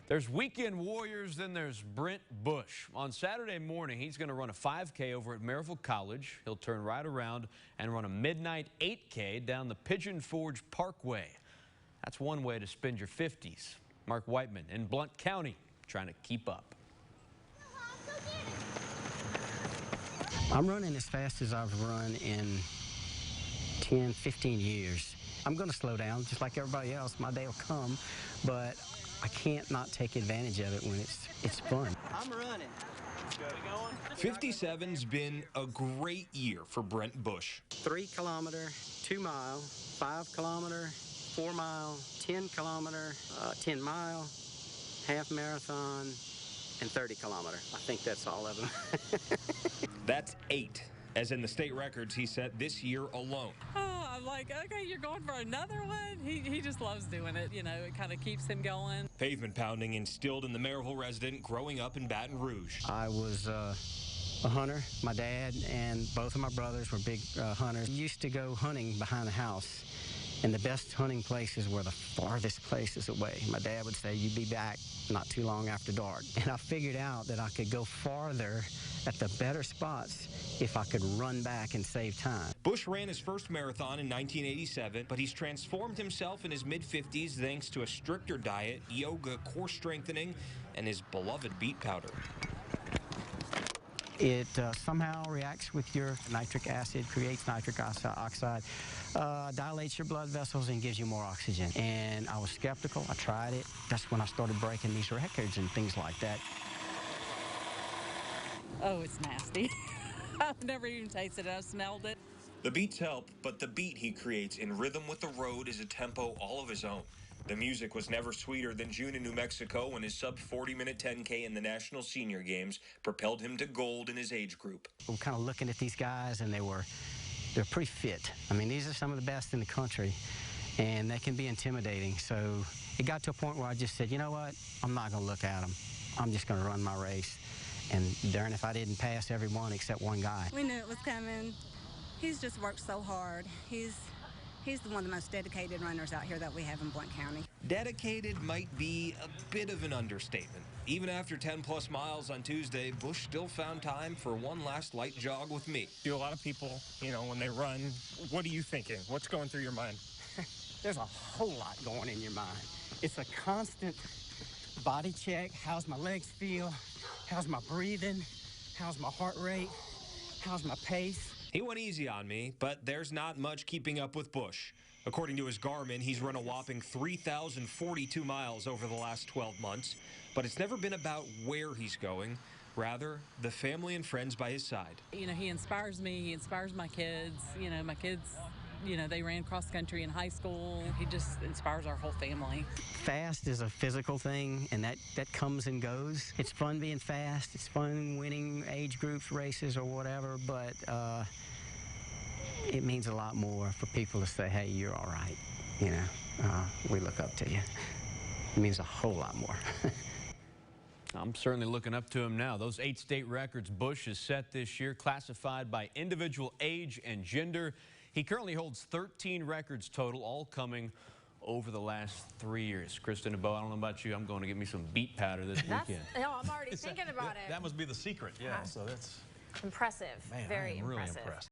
There's weekend warriors, then there's Brent Bueche. On Saturday morning, he's going to run a 5K over at Maryville College. He'll turn right around and run a midnight 8K down the Pigeon Forge Parkway. That's one way to spend your 50s. Mark Whiteman in Blount County trying to keep up. I'm running as fast as I've run in 10, 15 years. I'm going to slow down just like everybody else. My day will come, but I can't not take advantage of it when it's fun. I'm running. 57's been a great year for Brent Bueche. 3 kilometer, 2 mile, 5 kilometer, 4 mile, 10 kilometer, 10 mile, half marathon, and 30 kilometer. I think that's all of them. That's 8, as in the state records he set this year alone. Oh, I'm like, okay, you're going for another one? He just loves doing it. You know, it kind of keeps him going. Pavement pounding instilled in the Maryville resident growing up in Baton Rouge. I was a hunter. My dad and both of my brothers were big hunters. We used to go hunting behind the house, and the best hunting places were the farthest places away. My dad would say, you'd be back not too long after dark. And I figured out that I could go farther at the better spots if I could run back and save time. Bueche ran his first marathon in 1987, but he's transformed himself in his mid-50s thanks to a stricter diet, yoga, core strengthening, and his beloved beet powder. It somehow reacts with your nitric acid, creates nitric oxide, dilates your blood vessels, and gives you more oxygen. And I was skeptical. I tried it. That's when I started breaking these records and things like that. Oh, it's nasty. I've never even tasted it. I've smelled it. The beats help, but the beat he creates in rhythm with the road is a tempo all of his own. The music was never sweeter than June in New Mexico when his sub-40-minute 10K in the National Senior Games propelled him to gold in his age group. I'm kind of looking at these guys, and they're pretty fit. I mean, these are some of the best in the country, and they can be intimidating. So it got to a point where I just said, you know what? I'm not going to look at them. I'm just going to run my race. And darn if I didn't pass everyone except one guy. We knew it was coming. He's just worked so hard. He's one of the most dedicated runners out here that we have in Blount County. Dedicated might be a bit of an understatement. Even after 10-plus miles on Tuesday, Bueche still found time for one last light jog with me. A lot of people, you know, when they run, what are you thinking? What's going through your mind? There's a whole lot going in your mind. It's a constant body check. How's my legs feel? How's my breathing? How's my heart rate? How's my pace? He went easy on me, but there's not much keeping up with Bueche. According to his Garmin, he's run a whopping 3,042 miles over the last 12 months, but it's never been about where he's going, rather the family and friends by his side. You know, he inspires me. He inspires my kids. You know, my kids, you know, they ran cross country in high school. He just inspires our whole family. Fast is a physical thing, and that comes and goes. It's fun being fast. It's fun winning age groups, races, or whatever, but it means a lot more for people to say, hey, you're all right. You know, we look up to you. It means a whole lot more. I'm certainly looking up to him now. Those 8 state records Bueche has set this year, classified by individual age and gender. He currently holds 13 records total, all coming over the last 3 years. Kristen and Bo, I don't know about you. I'm going to get me some beet powder this weekend. No, I'm already thinking about it. That must be the secret, yeah. So that's impressive. Man, Very I am really impressive. impressed.